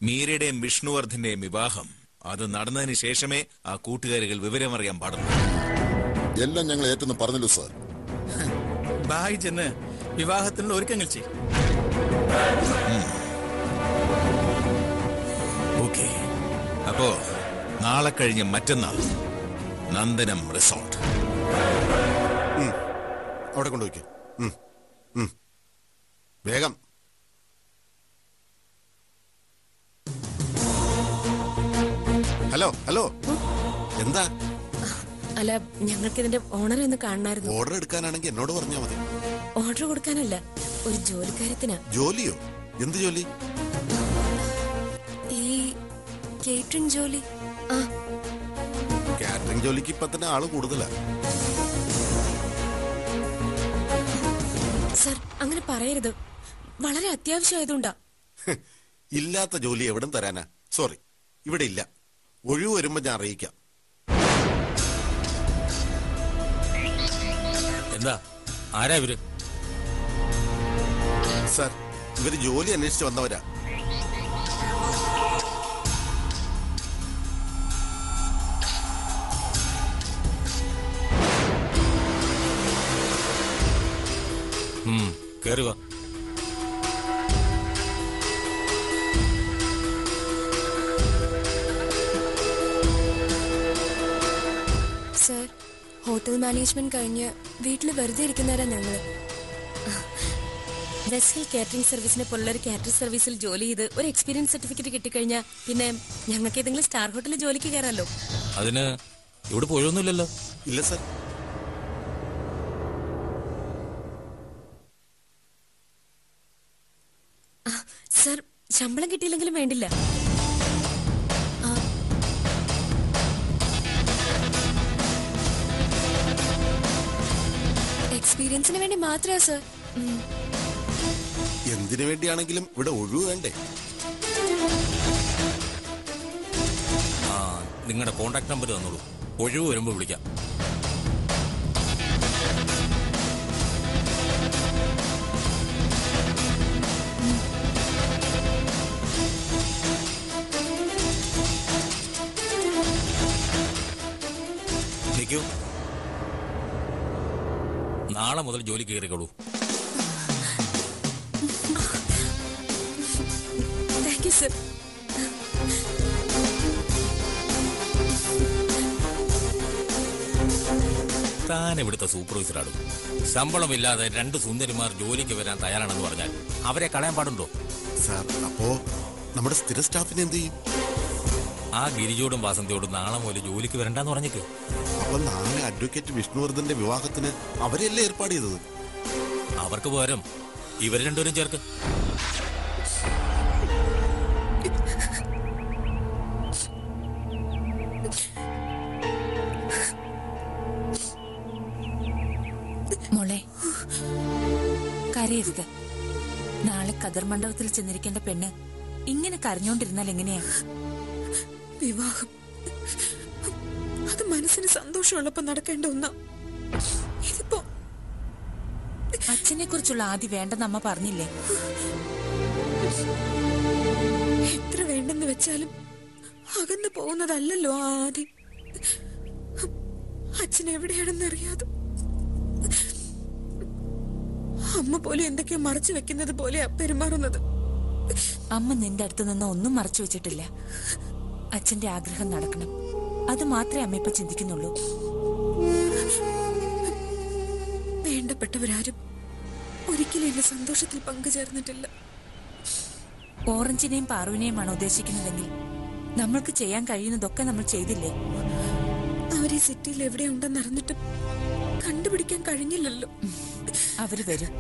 മീരയുടെയും വിഷ്ണുവർദ്ധന്റെയും വിവാഹം അത് നടന്നതിന് ശേഷമേ ആ കൂട്ടുകാരികൾ വിവരമറിയാൻ പാടുള്ളൂ. എല്ലാം ഞങ്ങൾ ഏറ്റെന്ന് പറഞ്ഞല്ലോ സാർ. ബായി ചെന്ന് വിവാഹത്തിനുള്ള ഒരുക്കങ്ങൾ ചെയ്യും. ഓക്കെ, അപ്പോ നാളെ കഴിഞ്ഞ് മറ്റന്നാൾ നന്ദനം റിസോർട്ട്. അവിടെ കൊണ്ടുപോയിക്കോ. വേഗം. ഹലോ ഹലോ, എന്താ? അല്ല, ഞങ്ങൾക്ക് ഇതിന്റെ ഓണർ ഒന്ന് കാണണമായിരുന്നു. ഓർഡർ എടുക്കാനാണെങ്കിൽ എന്നോട് പറഞ്ഞാൽ മതി. ഓർഡർ കൊടുക്കാനല്ല, ഒരു ജോലിക്കാര്യത്തിനാ. ജോലിയോ? എന്ത് ജോലി? ഈ കേറ്ററിംഗ് ജോലി. കാറ്ററിംഗ് ജോലിക്ക് ഇപ്പൊ തന്നെ ആള് കൂടുതലാ. സർ, അങ്ങനെ പറയരുത്. വളരെ അത്യാവശ്യമായതുകൊണ്ടാ. ഇല്ലാത്ത ജോലി എവിടം തരാനാ? സോറി, ഇവിടെ ഇല്ല. ഒഴിവ് വരുമ്പോ ഞാൻ അറിയിക്കാം. എന്താ? ആരാ ഇവര്? സാർ, ഇവര് ജോലി അന്വേഷിച്ച് വന്നവരാ. കേറുക. സർ, ഹോട്ടൽ മാനേജ്മെന്റ് കഴിഞ്ഞ് വീട്ടിൽ വെറുതെ ഇരിക്കുന്നവരാ ഞങ്ങള്. വെസ്സൽ കാറ്ററിംഗ് സർവീസിനെ പോലുള്ളൊരു കാറ്ററിംഗ് സർവീസിൽ ജോലി ചെയ്ത് ഒരു എക്സ്പീരിയൻസ് സർട്ടിഫിക്കറ്റ് കിട്ടിക്കഴിഞ്ഞാൽ പിന്നെ ഞങ്ങൾക്ക് ഏതെങ്കിലും സ്റ്റാർ ഹോട്ടലിൽ ജോലിക്ക് കയറാമല്ലോ. അതിന് ഇവിടെ പോയൊന്നുമില്ലല്ലോ. ഇല്ല സാർ. സർ, ശമ്പളം കിട്ടിയില്ലെങ്കിലും വേണ്ടില്ല. എക്സ്പീരിയൻസിന് വേണ്ടി മാത്രമാ സർ. എന്തിനു വേണ്ടിയാണെങ്കിലും ഇവിടെ ഒഴിവ് വേണ്ടേ? നിങ്ങളുടെ കോണ്ടാക്ട് നമ്പർ തന്നോളൂ. ഒഴിവ് വരുമ്പോ വിളിക്കാം. നാളെ മുതൽ ജോലി കയറിക്കോളൂ. Thank you sir. താൻ ഇവിടുത്തെ സൂപ്പർവൈസറാടും. ശമ്പളമില്ലാതെ 2 സുന്ദരിമാർ ജോലിക്ക് വരാൻ തയ്യാറാണെന്ന് പറഞ്ഞാൽ അവരെ കളയാൻ പാടുണ്ടോ? സാർ, അപ്പോ നമ്മുടെ സ്ഥിര സ്റ്റാഫിനെ എന്ത് ചെയ്യും? ആ ഗിരിജോടും വാസന്തിയോടും നാളെ മുതൽ ജോലിക്ക് വരണ്ടെന്ന് പറഞ്ഞേക്ക്. അപ്പൊ നാളെ അഡ്വക്കേറ്റ് വിഷ്ണുവർദ്ധന്റെ വിവാഹത്തിന് അവരെയല്ലേ ഏർപ്പാട് ചെയ്തത്? അവർക്ക് പകരം ഇവർ രണ്ടുപേരും ചേർക്ക്. മോളെ, കരയരുത്. നാളെ കതിർ മണ്ഡപത്തിൽ ചെന്നിരിക്കേണ്ട പെണ്ണ് ഇങ്ങനെ കരഞ്ഞോണ്ടിരുന്നാൽ എങ്ങനെയാ? വിവാഹം അത് മനസ്സിന് സന്തോഷമുള്ളപ്പോ നടക്കേണ്ട ഒന്നാ. ഇതിപ്പോ അച്ഛനെ കുറിച്ചുള്ള ആദ്യം വേണ്ടെന്ന് അമ്മ പറഞ്ഞില്ലേ? എത്ര വേണ്ടെന്ന് വെച്ചാലും അകന്നു പോകുന്നതല്ലല്ലോ ആദ്യം. അച്ഛൻ എവിടെയാണെന്ന് അറിയാതെ അമ്മ പോലും എന്തൊക്കെയോ മറച്ചു വെക്കുന്നത് പോലെയാ പെരുമാറുന്നത്. അമ്മ നിന്റെ അടുത്ത് നിന്ന് ഒന്നും മറച്ചു വെച്ചിട്ടില്ല. അച്ഛന്റെ ആഗ്രഹം നടക്കണം, അത് മാത്രമേ അമ്മ ഇപ്പൊ ചിന്തിക്കുന്നുള്ളൂ. വേണ്ടപ്പെട്ടവരാരും ഒരിക്കലും എന്റെ സന്തോഷത്തിൽ പങ്കുചേർന്നിട്ടില്ല. ഓറഞ്ചിനെയും പാറുവിനെയുമാണ് ഉദ്ദേശിക്കുന്നതെങ്കിൽ നമ്മൾക്ക് ചെയ്യാൻ കഴിയുന്നതൊക്കെ നമ്മൾ ചെയ്തില്ലേ? അവരെ സിറ്റിയിൽ എവിടെയുണ്ടെന്ന് അറിഞ്ഞിട്ടും കണ്ടുപിടിക്കാൻ കഴിഞ്ഞില്ലല്ലോ. അവര് വരും.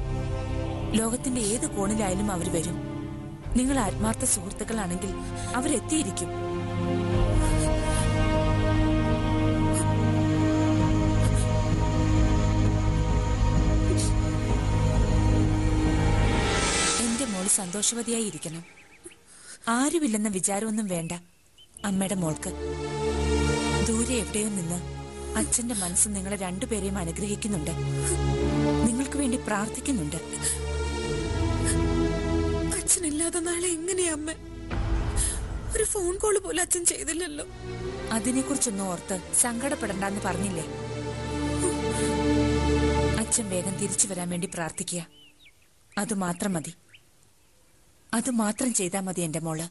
ലോകത്തിന്റെ ഏത് കോണിലായാലും അവര് വരും. നിങ്ങൾ ആത്മാർത്ഥ സുഹൃത്തുക്കളാണെങ്കിൽ അവരെത്തിയിരിക്കും. എന്റെ മോള് സന്തോഷവതിയായി ഇരിക്കണം. ആരുമില്ലെന്ന വിചാരമൊന്നും വേണ്ട അമ്മയുടെ മോൾക്ക്. ദൂരെ എവിടെയോ നിന്ന് അച്ഛന്റെ മനസ്സ് നിങ്ങളെ രണ്ടുപേരെയും അനുഗ്രഹിക്കുന്നുണ്ട്, നിങ്ങൾക്ക് വേണ്ടി പ്രാർത്ഥിക്കുന്നുണ്ട്. അച്ഛനില്ലാതെ നാളെ എങ്ങനെയാ അമ്മ? ഒരു ഫോൺ കോള് പോലും അച്ഛൻ ചെയ്തില്ലല്ലോ. അതിനെക്കുറിച്ചൊന്നും ഓർത്ത് സങ്കടപ്പെടണ്ടെന്ന് പറഞ്ഞില്ലേ? അച്ഛൻ വേഗം തിരിച്ചു വരാൻ വേണ്ടി പ്രാർത്ഥിക്കുക. അത് മാത്രം മതി. അത് മാത്രം ചെയ്താൽ മതി എന്റെ മോള്.